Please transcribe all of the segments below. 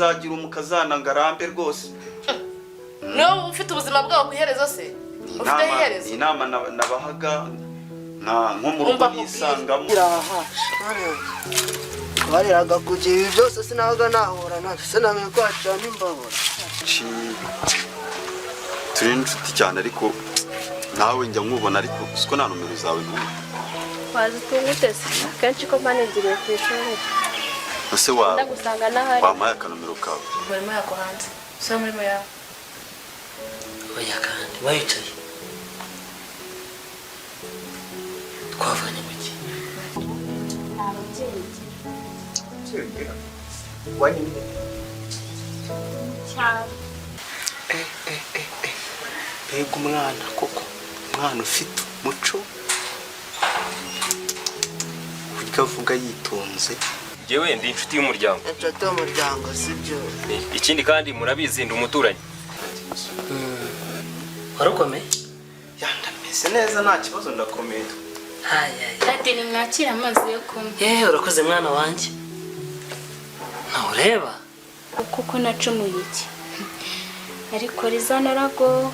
azagira umukazana ngarambe rwose. No ufite ubuzima bwawe kuherezo se. Ufite iherezo. Inama nabahaga nko mu rugo nisangamo. Bariraga kugira ibi byose sinabaga nahura nabyo sinamenye ko hacana imbabura. Turi inshuti cyane ariko nawe njya nkubona ariko siko nta numero zawe n'ubu. Wazi tungutese kenshi ko manegiriye ku ishuri. Ese wa ndagusanga nahari. Wamaye akanomero kawe. Murimo yako hanze. So murimo yawe. Oya kandi wayicaye. Twavanye mu ki? Wani Bega umwana koko umwana ufite umuco burya avuga yitonze. Jewe ndi inshuti y'umuryango. Inshuti y'umuryango sibyo. Ikindi kandi murabizi ndi umuturanyi. Warukomeye? Yandameze neza nta kibazo ndakomeye. Ati ni mwakira amazi yo kunywa. Urakoze mwana wanjye. Ntureba? Kuko nacumuye iki. Ariko riza naragowe.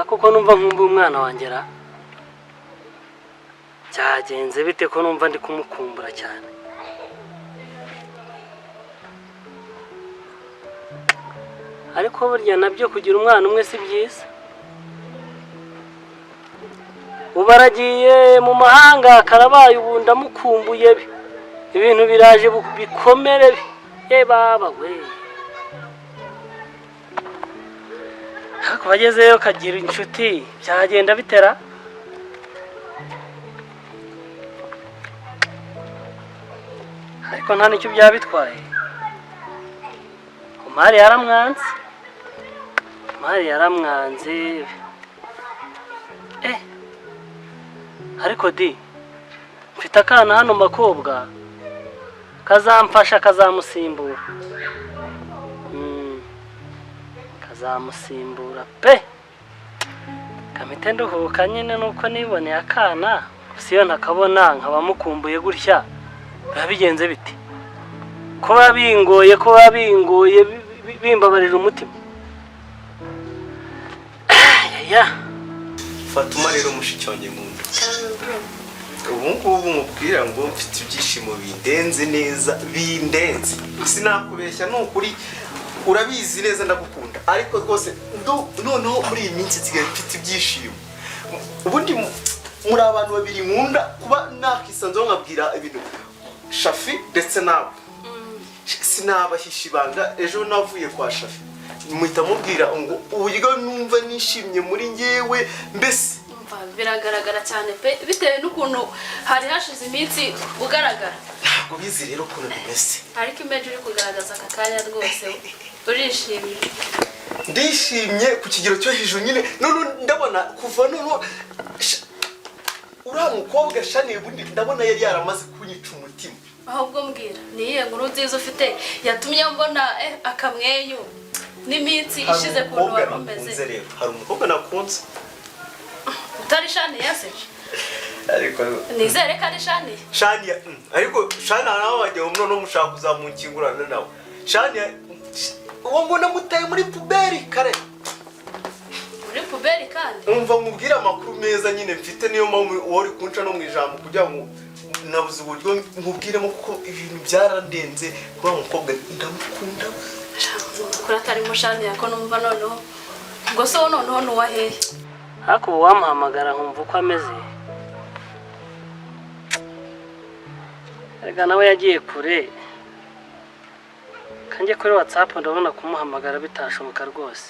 Kuko numva nkumva umwana wangera. Cyagenze bite ko numva ndi kumukumbura cyane. Ariko burya nabyo kugira umwana umwe si byiza. Ubaragiye mu mahanga karabaye ubu ndamukumbuye ibintu biraje bikomere baba we. Hako bagezeyo kagira inshuti byagenda bitera. Ariko nta nicyo byabitwaye. Umari yaramwanze. Ariko di mfite akana hano makobwa kazamfasha kazamusimbura. Kazamusimbura pe. Kamite nduhuka nyine nuko niboneye akana siyo nakabona nkabamukumbuye gutya. Babigenze biti ko babingoye bimbabarira umutima. Fatuma rero mushiki wanjye nkunda. Ubu ngubu mubwira ngo mfite ibyishimo bindenze neza bindenze. Sinakubeshya nukuri urabizi neza ndagukunda ariko rwose noneho muri iyi minsi nsigaye mfite ibyishimo. Ubundi muri abantu babiri nkunda kuba nakisanze nkabwira ibintu Shafi ndetse nawe. Sinabahisha ibanga ejo navuye kwa Shafi. Muhita mubwira ngo uburyo numva nishimye muri ngewe mbese biragaragara cyane pe bitewe n'ukuntu hari hashize iminsi ugaragara. Ntabwo bizi rero ukuntu bimeze. Ariko image uri kugaragaza aka kanya rwose urishimye. Ndishimye ku kigero cyo hejuru nyine none ndabona kuva none uriya mukobwa shani bundi ndabona yari yaramaze kunyica umutima. ahubwo mbwira niye nkuru nziza ufite yatumye mbona akamwenyu n'iminsi ishize kuntu warumeze. Hari umukobwa nakunze utari shani yaseje ariko nizere ko ari shani ariko shani nawe wajya umwe no mushaka kuzamukingurana nawe shani uwo mbona mutaye muri puberi kare muri puberi kandi umva mubwira amakuru meza nyine mfite niyo mpamvu wari kunca no mu ijambo kugira ngo nabuze uburyo nkubwiremo kuko ibintu byararenze kuba umukobwa ndamukunda kuri atari mushani yako numva noneho ngo so noneho nuwahe ariko wamuhamagara nkumva uko ameze rega nawe yagiye kure kanjye kuri WhatsApp ndabona kumuhamagara bitashoboka rwose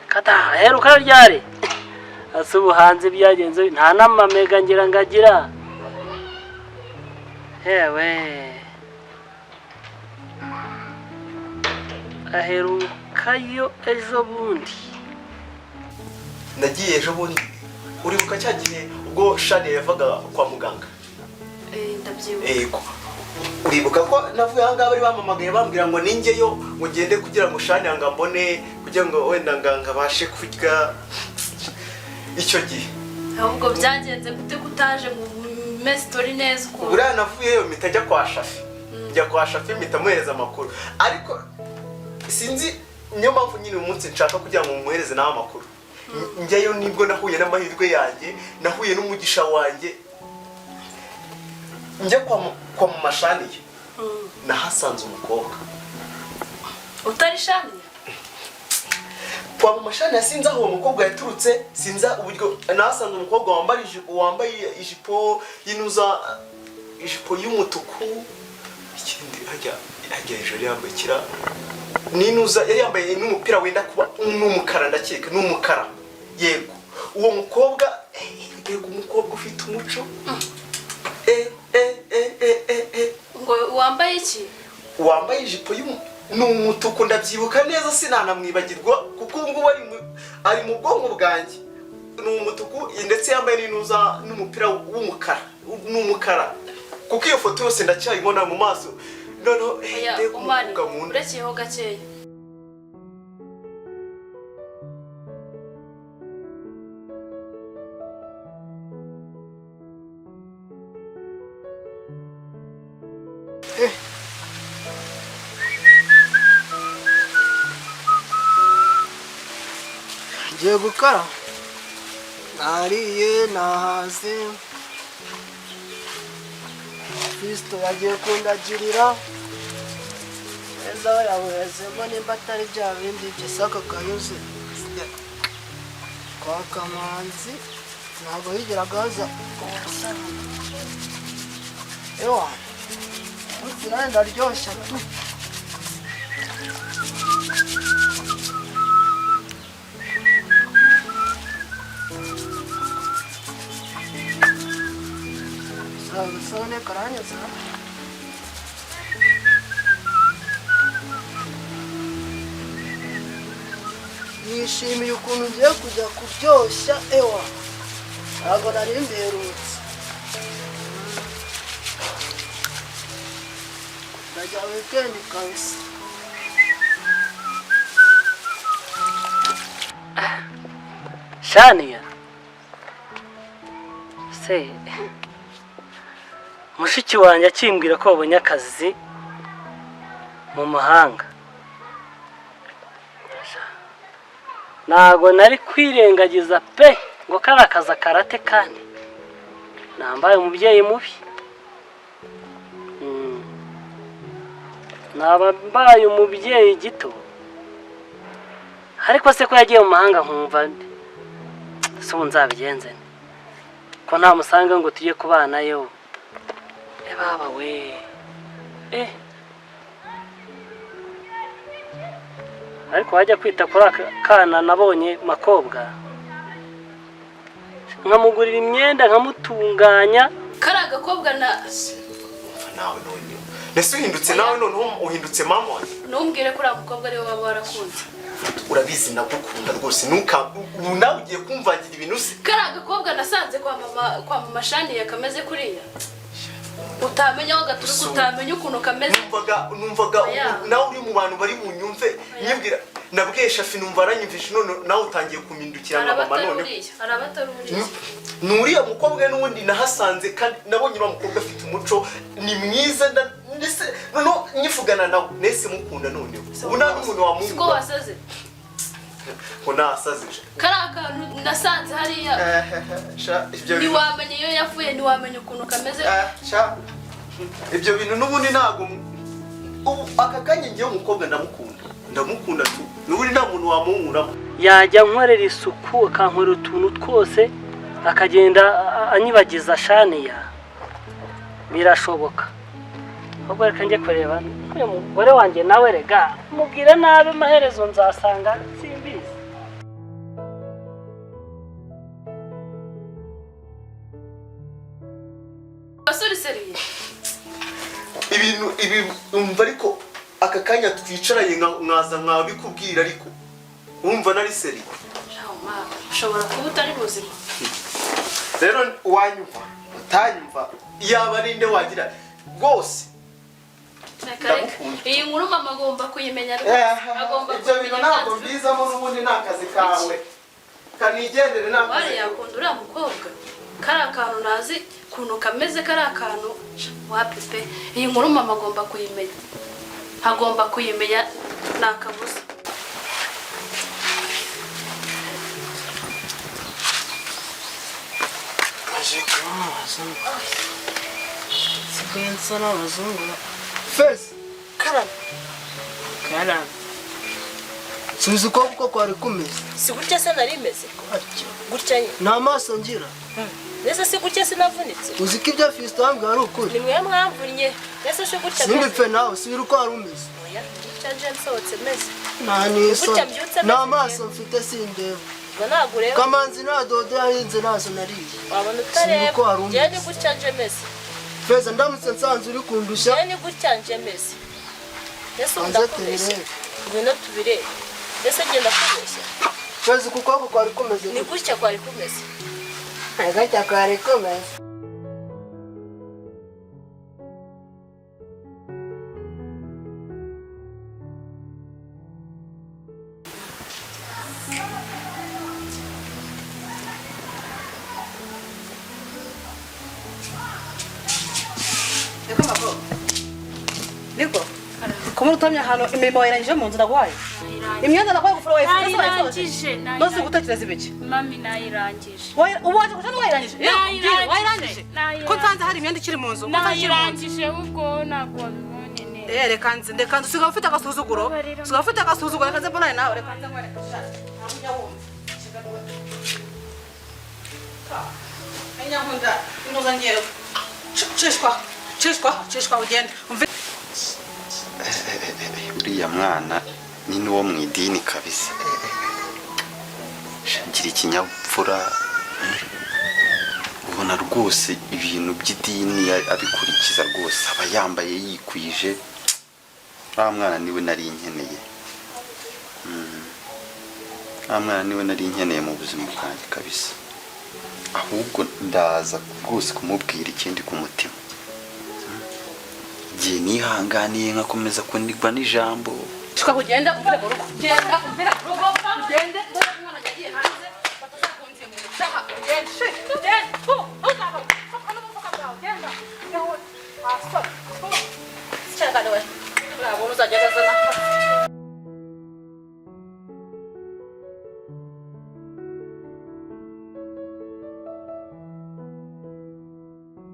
kata heruka ryari ase ubuhanzi byagenze nta namamega ngira ngagira hewe aherukayo ejo bundi nagiye ejo bundi uribuka cya gihe ubwo shani yavaga kwa muganga ndabyibuka uribuka ko navuye aha ngaha bari bamamagaye bambwira ngo ningeyo ngo ngende kugira ngo shani yanga mbone kugira ngo wenda ngabashe kurya icyo gihe ahubwo byagenze gute kutaje mu mestori neza uko buriya navuyeyo mpita njya kwa shafi njya kwa shafi mpita muhereza amakuru ariko sinzi niyo mpamvu nyine umunsi nshaka kugira ngo muhereze nawe amakuru njyayo nibwo nahuye n'amahirwe yanjye nahuye n'umugisha wanjye njya kwa mu mashaniye nahasanze umukobwa utari shani kwa mu mashaniye sinzi aho uwo mukobwa yaturutse sinzi uburyo nahasanze umukobwa wambaye ijipo yinuza ijipo y'umutuku ikindi hajya hejuru yambaye kira ninuza yari yambaye n'umupira wenda kuba n'umukara ndakeka n'umukara yego uwo mukobwa yego umukobwa ufite umuco ngo wambaye iki wambaye ijipo n'umutuku ndabyibuka neza sinanamwibagirwa kuko ngubu ari mu bwonko bwanjye n'umutuku ndetse yambaye n'inuza n'umupira w'umukara n'umukara kuko iyo foto yose ndacyayibona mu maso noneho umani urekeyeho gakeya ngiye gukara nariye nahaze Kristo yagiye kundagirira neza yabuhezemo nimba atari bya bindi by'isaka kayuze kwa Kamanzi ntabwo yigeraga haza ewa utsira ndaryoshya tu Sone karanyuze nishimiye ukuntu ngiye kujya kuryoshya ewa ntabwo nari mberutse ndajya wikendi kabisa Shania se mushiki wanjye akimbwira ko wabonye akazi mu mahanga ntago nari kwirengagiza pe ngo kari akazi karate kandi nambaye umubyeyi mubi nambaye umubyeyi gito ariko se ko yagiye mu mahanga nkumva se ubu nzabigenze ko nta musanga ngo tujye kubanayo baba we ariko wajya kwita kuri akana nabonye makobwa nkamugurira imyenda nkamutunganya kari agakobwa nawe none nese uhindutse nawe none uhindutse mama numbwire kuri mukobwa ariwe waba warakunze urabizi nagukunda rwose nawe ugiye kumvangira ibintu se. Kariya gakobwa nasanze kwa mama Shani kameze kuriya utamenya aho gaturuka utamenya ukuntu kameze. Numvaga nawe uri mu bantu bari bunyumve nyibwira nabwiye Shafi numva aranyumvisha none nawe utangiye kumindukira na mama none. Arabataruriye. Nuriya mukobwa n'undi nahasanze kandi nabonye mukobwa afite umuco ni mwiza ndetse no nyifugana nawe nese mukunda none. Ubu nta n'umuntu wamunga. Siko wasaze. Unasaze. Karaka nasanze hariya. Niwamenye iyo yavuye niwamenye ukuntu kameze. Ibyo bintu n'ubundi ntago aka kanya ngiye umukobwa ndamukunda tu n'ubundi nta muntu wamuhuramo. Yajya nkorera isuku akankorera utuntu twose akagenda anyibagiza Shaniya birashoboka. Ahubwo reka njye kureba uyu mugore wanjye nawe rega mubwire nabi amaherezo nzasanga simbizi. Basuri seriye. Ibi umva ariko aka kanya twicaranye nkaza nkabikubwira ariko umva nari seriye. Ushobora kuba utari buzima. Rero wanyumva utanyumva yaba ninde wagira rwose. Iyi nkuru mama agomba kuyimenya rwose. Agomba ibyo bintu ntabwo mbizamo n'ubundi n'akazi kawe kanigendere ntabwo. Wari yakunda uriya mukobwa kari akantu nazi kuntu kameze kari akantu wapepe. Iyi nkuru mama agomba kuyimenya. Agomba kuyimenya nakabuza. Sipensa n'abazungu. Fezi. Karame. Subiza uko kwari kumeze. Si gutya se nari meze. Gutya nye. Nta maso ngira. Nese si gutya sinavunitse. Uzi ko ibyo Fisto ambwira ari ukuri. Ni mwe mwamvunye. Nese si gutya. Simbipfe nawe subira uko wari umeze. Oya, gutya nje nsohotse meze. Nta niso. Gutya mbyutse meze. Nta maso mfite sindeba. Nagureba. Kamanzi na dodo yahinze nazo nariye. Wabona utareba. Je ni gutya nje meze. Feza ndamutse nsanze uri kundusha. Je ni gutya nje meze. Nese ndakubeshya. Ngwino tubire. Nese genda kubeshya. Feza kuko kwari kumeze. Ni gutya kwari kumeze. Agacya kwari kumeze. Niko Kuma utamye hano imirimo yarangije mu nzu ndagwaye. Imyenda ndagwaye gufura wayifuza Nayirangije. Nose gutekereza ibiki? Mami nayirangije. Ubaje kuja wayirangije? Wayirangije. Ko nsanze hari imyenda ikiri mu nzu. Nayirangije ubwo nagwa bibonye ne. Reka nze usiga ufite agasuzuguro. Usiga ufite agasuzuguro kaze mbona nawe reka nze ngwere. Ntamujya wumva. Enya nkunda indoza ngero. Cishwa ugende. Uriya mwana ni nuwo mu idini kabisa. Ngira ikinyabupfura. Ubona rwose ibintu by'idini abikurikiza rwose aba yambaye yikwije. Uriya mwana niwe nari nkeneye. Uriya mwana niwe nari nkeneye mu buzima bwanjye kabisa. Ahubwo ndaza rwose kumubwira ikindi ku mutima. Giye nihanganiye nkakomeza kunigwa n'ijambo. Tukagenda umvire mu rugo. Genda umvire mu rugo. Ugende umwana yagiye hanze batazakunze mu rugo. Genda. Uzaba. Hano mufuka bwawe. Genda. Yawe. Asa. Cyangwa nawe. Urabo uzajya gazana.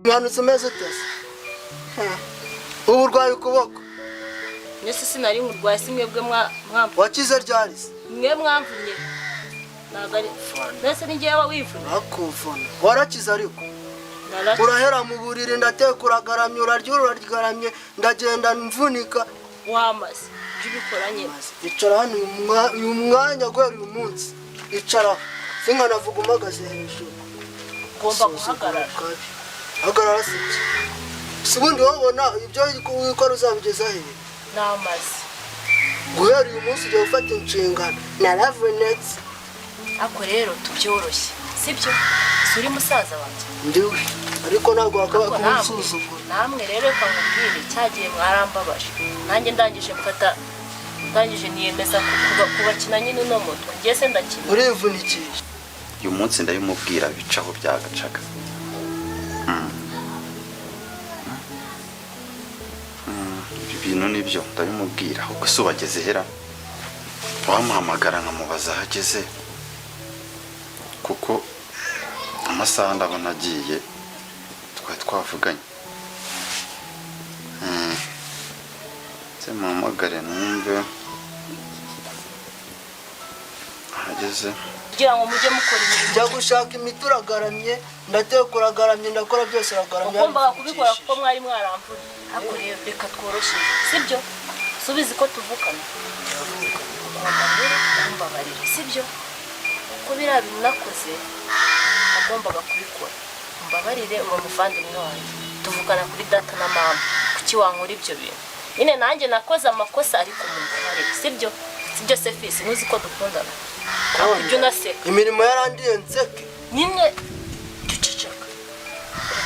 Mwana usomeze tese. Uburwayi ukuboko. Nese sinari murwaye simwebwe mwamvu. Wakize ryari? Mwe mwamvunye. Nagari. Nese ni ngewe wivuna. Akuvuna. Warakize ariko. Urahera mu buriri ndatekura garamye urargaramye ndagenda mvunika wamaze. Jibikoranye. Icara hano uyu mwanya gwera uyu munsi. Icara. Singa navuga umagaze hejuru. Gomba guhagarara. Hagarara se. Sibundi wabona ibyo ukora uzabigeza he? Namaze. guhera uyu munsi ugiye gufata inshingano naravunitse. Ako rero tubyoroshye sibyo si uri musaza wanjye ndiwe ariko ntabwo wakaba Ariko namwe- kumusuzugura. namwe rero reka nkubwire cyagiye mwarambabaje nanjye ndangije niyemeza kubakina nyine uno mutwe ngiye se ndakina urivunikisha. uyu munsi ndabimubwira bicaho byagacaga. Ibi bintu nibyo ndabimubwira ahubwo se ubageze hera wamuhamagara nkamubaza aho ageze kuko amasaha ndabona agiye twari twavuganye. Se muhamagare numve ahageze. kugira ngo mujye mukora ibintu Njya gushaka imiti uragaramye, ndateka uragaramye, ndakora byose uragaramye. ugombaga kubikora kuko mwari mwaramvura ariko rero reka tworoshye sibyo subizi ko tuvukana ugomba rero kumbabarira sibyo kuko biriya bintu nakoze nagombaga kubikora mbabarire uri umuvandimwe wanjye tuvukana kuri data na mama kuki wankora ibyo bintu nyine nanjye nakoze amakosa ariko mumbabarire sibyo se fisi muzi ko dukundana ntabwo ibyo unaseka Imirimo yarandiye nseke. nyine duceceka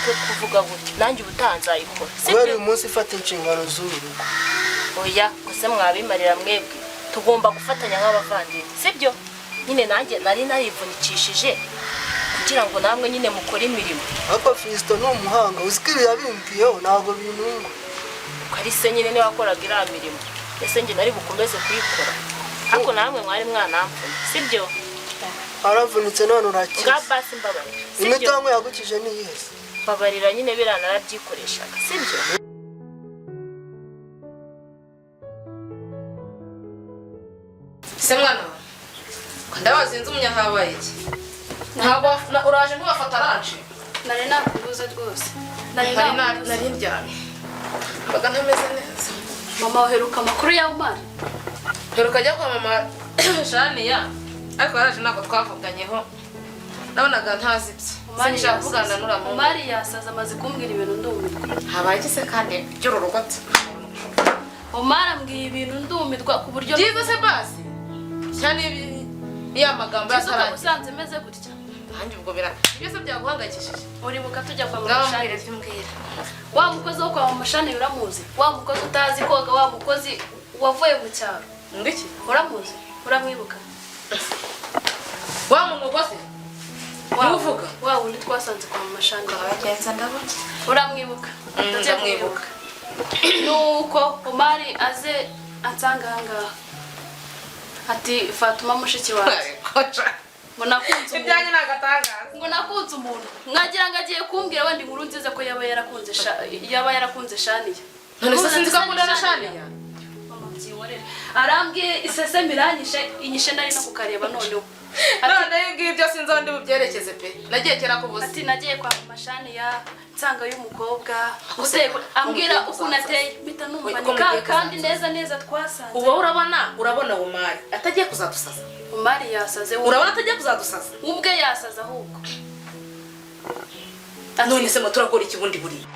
reka kuvuga gutya nanjye ubutaha nzayikora Guhera sibyo uyu munsi fata inshingano z'uru rugo. oya gusa mwabimarira mwebwe tugomba gufatanya nk'abavandimwe sibyo nyine nanjye nari narivunikishije kugira ngo namwe nyine mukore imirimo Ariko Fisto ni umuhanga, uzi ko ibi yabimbwiyeho ntabwo bintunga. ari se nyine niba wakoraga iriya mirimo ese njye nari bukomeze kuyikora ariko namwe mwari mwanamvuna sibyo Aravunitse none urakize. bwa basi mbabarira Imiti sibyo wangu yagukije ni yes. mbabarira nyine biriya narabyikoreshaga sibyo se mwana ndabaza inzu umunyahabaye iki ntabwo uraje ntiwafata ranje nari nakubuze rwose nari ndyamye mbaga ntameze neza mama waheruka amakuru yawe mari heruka ajya kwa mama Janiya ariko yaraje ntabwo twavuganyeho nabonaga ntazi ibye sinshaka kuvugana n'uramuntu umari yasaza amaze kumbwira ibintu ndumirwa habaye iki se kandi by'ururugoti umari ambwiye ibintu ndumirwa ku buryo byiza se basi cyane ya magambo ukaba usanze meze gutya nanjye ubwo byose byaguhangayikishije uribuka tujya kwa mama ngaho Shani mbwira byumbwira wa mukozi wo kwa mama Shani uramuzi wa mukozi utazi koga wa mukozi wavuye mu cyaro ngiki uramuzi uramwibuka wa mugozi uvuga wa wundi twasanze kwa mama Shani abagenza ndabona uramwibuka ndamwibuka nuko umari aze ansanga ahangaha ati Fatuma mushiki wawe ngo nakunze ibyanyu nagatangaza ngo nakunze umuntu mwagira ngo agiye kumbwira wenda inkuru nziza ko yaba yarakunze Shaniya none se sinzi ko akunda na Shaniya mama byihorere arambwiye isesemi iranyishe inyishe nari no kukareba noneho none ngibyo sinzi aho ndi bubyerekeze pe nagiye kera kubuza ati nagiye kwa mama Shaniya nsanga y'umukobwa ambwira ukuntu ateye mpita numva kandi neza twasanze uba urabona umari atagiye kuzadusaza umari yasaze urabona atagiye kuzadusaza ubwe yasaze ahubwo none se turakora iki bundi buriya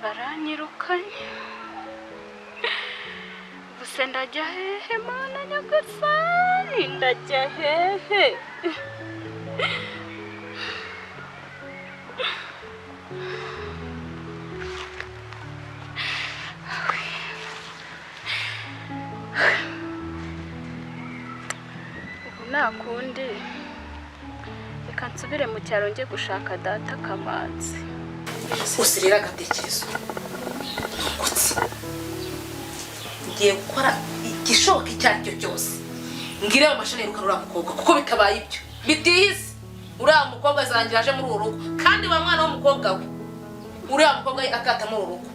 baranyirukanye gusa ndajya hehe mana nyagasani ndajya hehe ubu nta kundi reka nsubire mu cyaro njye gushaka data Kamanzi usirira agatekerezo ntungutse ngiye gukora igishoboka icyo ari cyo cyose ngire mu mashini yiruka uriya mukobwa kuko bitabaye ibyo bitize uriya mukobwa azarangira aje muri uru rugo kandi wa mwana w'umukobwa we uriya mukobwa akata muri uru rugo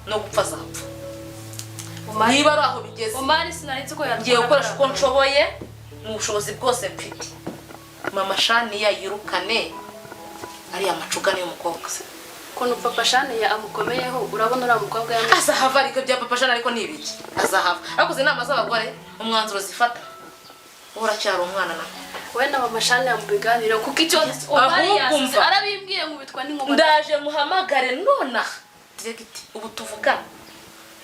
no gupfa azapfa niba ari aho bigeze umari sinaritse ko ngiye gukoresha uko nshoboye mu bushobozi bwose mfite mama Shaniya yirukane ariya macugane y'umukobwa ukuntu papa Shane amukomeyeho urabona uriya mukobwa azahava ariko bya papa Shane ariko ni ibiki azahava akoze inama z'abagore umwanzuro zifata uracyari umwana na wenda mama Shane yamubiganira kuko icyo ahubwo arabimbwiye ngo bitwa n'inkuba ndaje muhamagare nona direct ubu tuvugana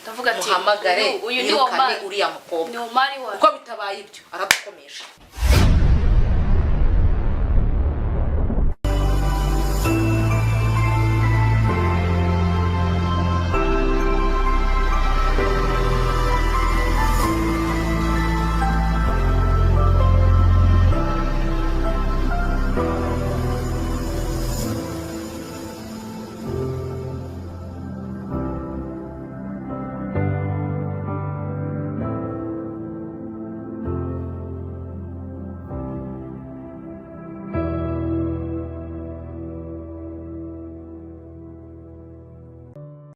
ndavuga ati muhamagare uyu ni wo mari uriya mukobwa ni wo mari wa uko bitabaye ibyo aradukomeje